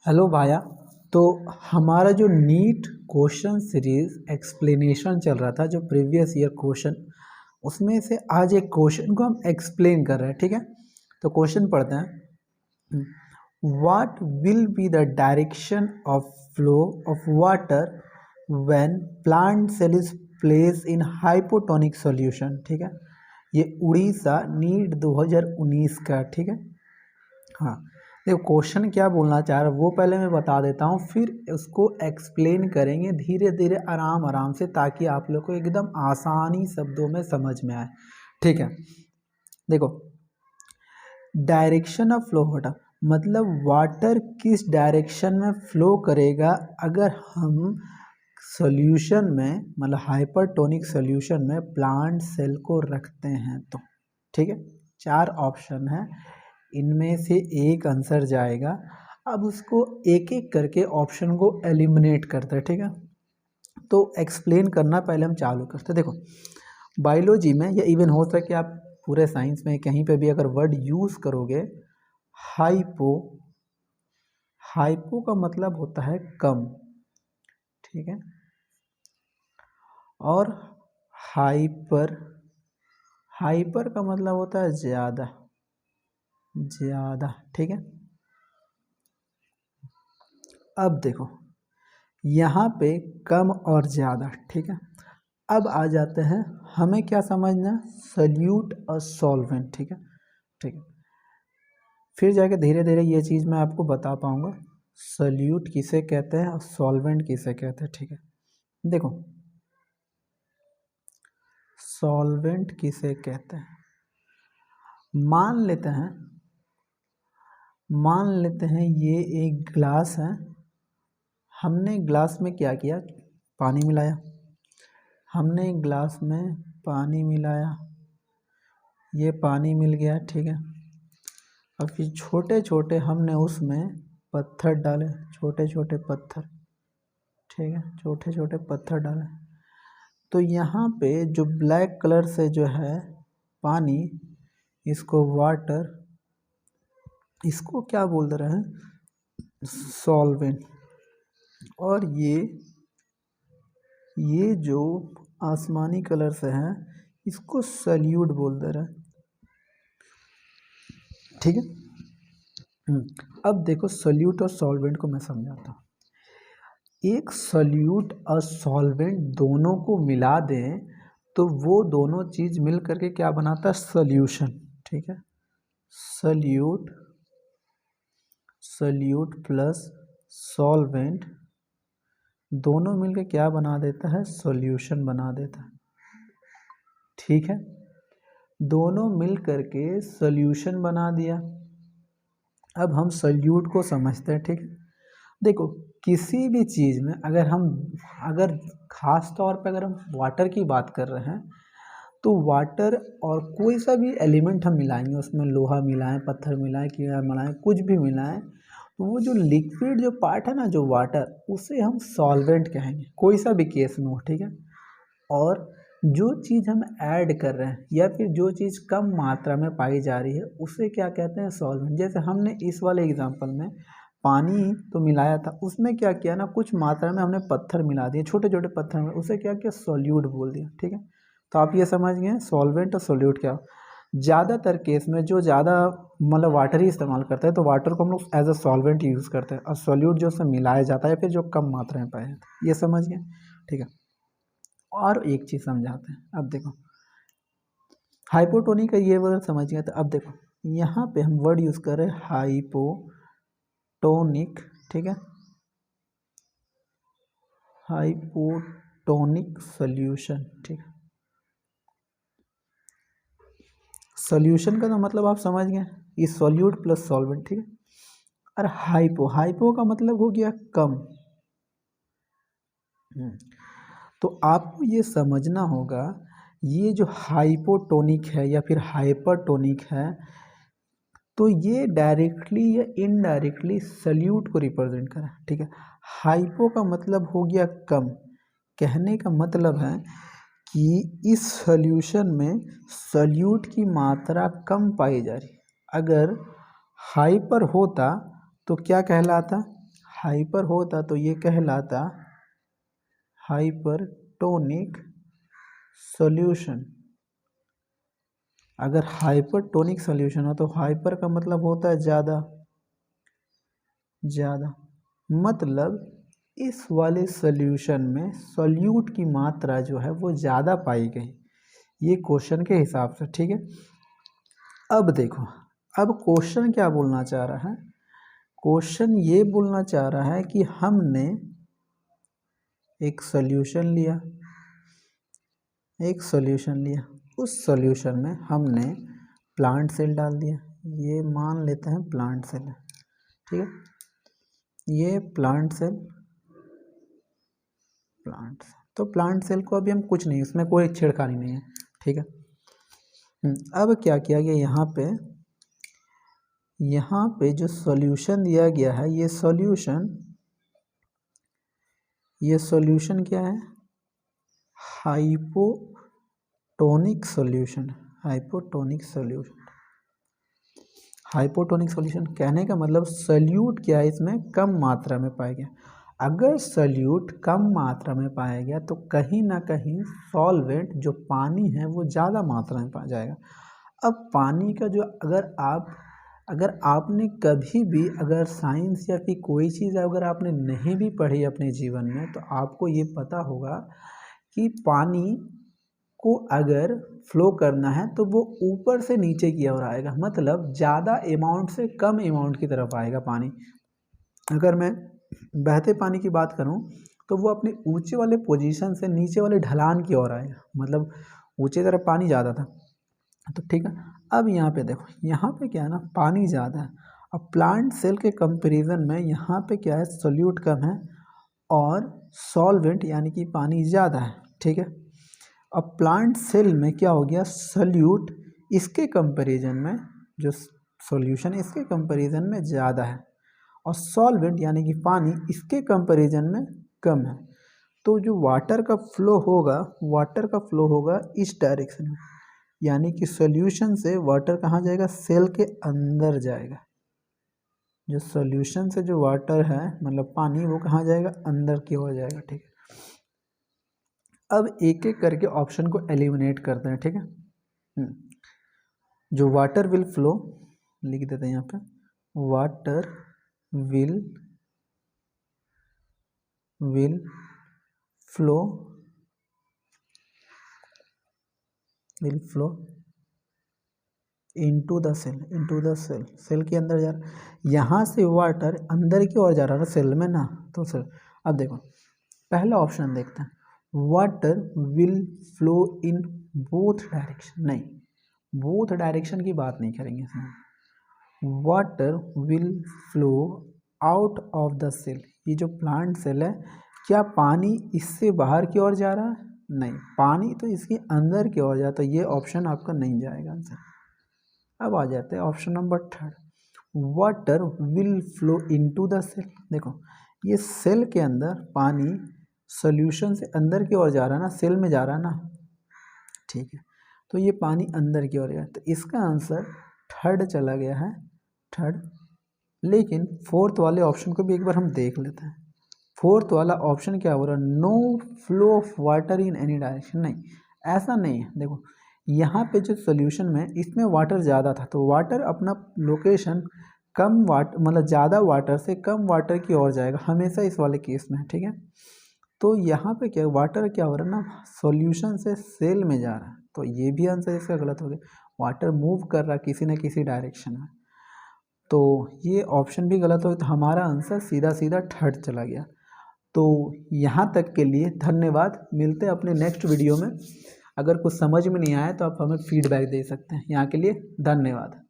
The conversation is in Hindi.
हेलो भाया। तो हमारा जो नीट क्वेश्चन सीरीज एक्सप्लेनेशन चल रहा था, जो प्रीवियस ईयर क्वेश्चन, उसमें से आज एक क्वेश्चन को हम एक्सप्लेन कर रहे हैं। ठीक है, तो क्वेश्चन पढ़ते हैं। What will be the direction of flow of water when plant cell is place in hypotonic solution. ठीक है, ये उड़ीसा नीट 2019 का। ठीक है, हाँ, देखो क्वेश्चन क्या बोलना चाह रहा है वो पहले मैं बता देता हूँ, फिर उसको एक्सप्लेन करेंगे धीरे धीरे आराम आराम से, ताकि आप लोग को एकदम आसानी शब्दों में समझ में आए। ठीक है, देखो डायरेक्शन ऑफ फ्लो वाटर मतलब वाटर किस डायरेक्शन में फ्लो करेगा अगर हम सॉल्यूशन में, मतलब हाइपरटोनिक सॉल्यूशन में प्लांट सेल को रखते हैं तो। ठीक है, 4 ऑप्शन है, इनमें से एक आंसर जाएगा। अब उसको एक एक करके ऑप्शन को एलिमिनेट करते हैं। ठीक है, तो एक्सप्लेन करना पहले हम चालू करते हैं। देखो बायोलॉजी में, या इवन हो सके आप पूरे साइंस में कहीं पे भी अगर वर्ड यूज़ करोगे, हाइपो, हाइपो का मतलब होता है कम। ठीक है, और हाइपर, हाइपर का मतलब होता है ज़्यादा, ज़्यादा। ठीक है, अब देखो यहाँ पे कम और ज़्यादा। ठीक है, अब आ जाते हैं, हमें क्या समझना, सल्यूट और सॉल्वेंट। ठीक है, ठीक है, फिर जाके धीरे धीरे ये चीज़ मैं आपको बता पाऊँगा सल्यूट किसे कहते हैं और सॉल्वेंट किसे कहते हैं। ठीक है, देखो सॉल्वेंट किसे कहते हैं, मान लेते हैं, मान लेते हैं ये एक ग्लास है, हमने ग्लास में क्या किया, पानी मिलाया, हमने ग्लास में पानी मिलाया, ये पानी मिल गया। ठीक है, अब फिर छोटे छोटे हमने उसमें पत्थर डाले, छोटे छोटे पत्थर। ठीक है, छोटे छोटे पत्थर डाले, तो यहाँ पे जो ब्लैक कलर से जो है पानी, इसको वाटर, इसको क्या बोल दे रहे हैं, सॉल्वेंट। और ये जो आसमानी कलर से है, इसको सल्यूट बोल दे रहा है। ठीक है, अब देखो सल्यूट और सॉल्वेंट को मैं समझाता हूँ। एक सल्यूट और सॉल्वेंट दोनों को मिला दें तो वो दोनों चीज़ मिल करके क्या बनाता है, सल्यूशन। ठीक है, सल्यूट, सल्यूट प्लस सॉल्वेंट दोनों मिलकर क्या बना देता है, सॉल्यूशन बना देता है। ठीक है, दोनों मिल करके सॉल्यूशन बना दिया। अब हम सल्यूट को समझते हैं। ठीक है, देखो किसी भी चीज़ में अगर हम, अगर ख़ास तौर पे अगर हम वाटर की बात कर रहे हैं, तो वाटर और कोई सा भी एलिमेंट हम मिलाएंगे, उसमें लोहा मिलाएं, पत्थर मिलाएं, कीड़ा मिलाएं, कुछ भी मिलाएं, तो वो जो लिक्विड जो पार्ट है ना, जो वाटर, उसे हम सॉल्वेंट कहेंगे, कोई सा भी केस में हो। ठीक है, और जो चीज़ हम ऐड कर रहे हैं या फिर जो चीज़ कम मात्रा में पाई जा रही है, उसे क्या कहते हैं, सॉल्वेंट। जैसे हमने इस वाले एग्जांपल में पानी तो मिलाया था, उसमें क्या किया ना, कुछ मात्रा में हमने पत्थर मिला दिए, छोटे छोटे पत्थर में, उसे क्या किया, सॉल्यूट बोल दिया। ठीक है, तो आप ये समझ गए सॉल्वेंट और सॉल्यूट क्या। ज़्यादातर केस में जो ज़्यादा मतलब वाटर ही इस्तेमाल करते हैं, तो वाटर को हम लोग एज अ सॉल्वेंट यूज़ करते हैं, और सॉल्यूट जो उसमें मिलाया जाता है या फिर जो कम मात्रा में पाया जाता है, ये समझ गए। ठीक है, और एक चीज़ समझाते हैं। अब देखो हाइपोटोनिक का ये वर्ड समझ गया, तो अब देखो यहाँ पे हम वर्ड यूज़ कर रहे हैं हाइपोटोनिक। ठीक है, हाइपोटोनिक सॉल्यूशन। ठीक है, सॉल्यूशन का तो मतलब आप समझ गए, ये सॉल्यूट प्लस सॉल्वेंट। ठीक है, और हाइपो, हाइपो का मतलब हो गया कम। तो आपको ये समझना होगा, ये जो हाइपोटोनिक है या फिर हाइपरटोनिक है, तो ये डायरेक्टली या इनडायरेक्टली सल्यूट को रिप्रेजेंट करा। ठीक है, हाइपो का मतलब हो गया कम, कहने का मतलब है कि इस सॉल्यूशन में सल्यूट की मात्रा कम पाई जा रही। अगर हाइपर होता तो क्या कहलाता, हाइपर होता तो ये कहलाता हाइपरटोनिक सॉल्यूशन। अगर हाइपरटोनिक सॉल्यूशन हो तो हाइपर का मतलब होता है ज़्यादा, ज़्यादा मतलब इस वाले सॉल्यूशन में सॉल्यूट की मात्रा जो है वो ज़्यादा पाई गई, ये क्वेश्चन के हिसाब से। ठीक है, अब देखो, अब क्वेश्चन क्या बोलना चाह रहा है, क्वेश्चन ये बोलना चाह रहा है कि हमने एक सॉल्यूशन लिया, एक सॉल्यूशन लिया, उस सॉल्यूशन में हमने प्लांट सेल डाल दिया, ये मान लेते हैं प्लांट सेल है। ठीक है, ये प्लांट सेल, प्लांट तो प्लांट सेल को अभी हम कुछ नहीं, इसमें कोई छेड़खानी नहीं है। ठीक है, अब क्या किया गया, यहाँ पे जो सॉल्यूशन दिया गया है, ये सॉल्यूशन क्या है, hypotonic solution. Hypotonic solution, hypotonic solution कहने का मतलब सॉल्यूट क्या है, इसमें कम मात्रा में पाया गया। अगर सॉल्यूट कम मात्रा में पाया गया तो कहीं ना कहीं सॉल्वेंट जो पानी है वो ज़्यादा मात्रा में पाया जाएगा। अब पानी का जो अगर आपने कभी भी अगर साइंस या फिर कोई चीज़ अगर आपने नहीं भी पढ़ी अपने जीवन में, तो आपको ये पता होगा कि पानी को अगर फ्लो करना है तो वो ऊपर से नीचे की ओर आएगा, मतलब ज़्यादा अमाउंट से कम अमाउंट की तरफ आएगा पानी। अगर मैं बहते पानी की बात करूं तो वो अपने ऊंचे वाले पोजीशन से नीचे वाले ढलान की ओर आएगा, मतलब ऊंचे तरफ पानी ज़्यादा था। तो ठीक है, अब यहाँ पे देखो, यहाँ पे क्या है ना, पानी ज़्यादा है। अब प्लांट सेल के कंपैरिजन में यहाँ पे क्या है, सोल्यूट कम है और सॉल्वेंट यानी कि पानी ज़्यादा है। ठीक है, अब प्लांट सेल में क्या हो गया, सोल्यूट इसके कंपैरिजन में, जो सॉल्यूशन इसके कंपैरिजन में ज़्यादा है और सॉल्वेंट यानी कि पानी इसके कंपैरिजन में कम है। तो जो वाटर का फ्लो होगा इस डायरेक्शन में, यानी कि सॉल्यूशन से वाटर कहाँ जाएगा, सेल के अंदर जाएगा। जो सॉल्यूशन से जो वाटर है मतलब पानी, वो कहाँ जाएगा, अंदर की ओर जाएगा। ठीक है, अब एक एक करके ऑप्शन को एलिमिनेट करते हैं। ठीक है, जो वाटर विल फ्लो लिख देते हैं यहाँ पे, water will flow into the cell, cell के अंदर जा रहा है। यहाँ से वाटर अंदर की ओर जा रहा है सेल में ना, तो सेल। अब देखो पहला ऑप्शन देखते हैं, water will flow in both direction. नहीं, बोथ डायरेक्शन की बात नहीं करेंगे इसमें। Water will flow out of the cell, ये जो प्लांट सेल है, क्या पानी इससे बाहर की ओर जा रहा है, नहीं, पानी तो इसके अंदर की ओर जाता है। ये ऑप्शन आपका नहीं जाएगा आंसर। अब आ जाते हैं option number third, water will flow into the cell. देखो ये सेल के अंदर पानी सॉल्यूशन से अंदर की ओर जा रहा है ना, सेल में जा रहा है ना। ठीक है, तो ये पानी अंदर की ओर गया, तो इसका आंसर थर्ड चला गया है, थर्ड। लेकिन फोर्थ वाले ऑप्शन को भी एक बार हम देख लेते हैं। फोर्थ वाला ऑप्शन क्या हो रहा है, no flow of water in any direction. नहीं, ऐसा नहीं है। देखो यहाँ पे जो सोल्यूशन में इसमें वाटर ज़्यादा था, तो वाटर अपना लोकेशन कम वाटर मतलब ज़्यादा वाटर से कम वाटर की ओर जाएगा हमेशा इस वाले केस में। ठीक है, तो यहाँ पे क्या वाटर क्या हो रहा है ना, सॉल्यूशन से सेल में जा रहा है, तो ये भी आंसर इसका गलत हो गया। वाटर मूव कर रहा है किसी न किसी डायरेक्शन में, तो ये ऑप्शन भी गलत हो गया। तो हमारा आंसर सीधा सीधा थर्ड चला गया। तो यहाँ तक के लिए धन्यवाद, मिलते हैं अपने नेक्स्ट वीडियो में। अगर कुछ समझ में नहीं आया तो आप हमें फीडबैक दे सकते हैं। यहाँ के लिए धन्यवाद।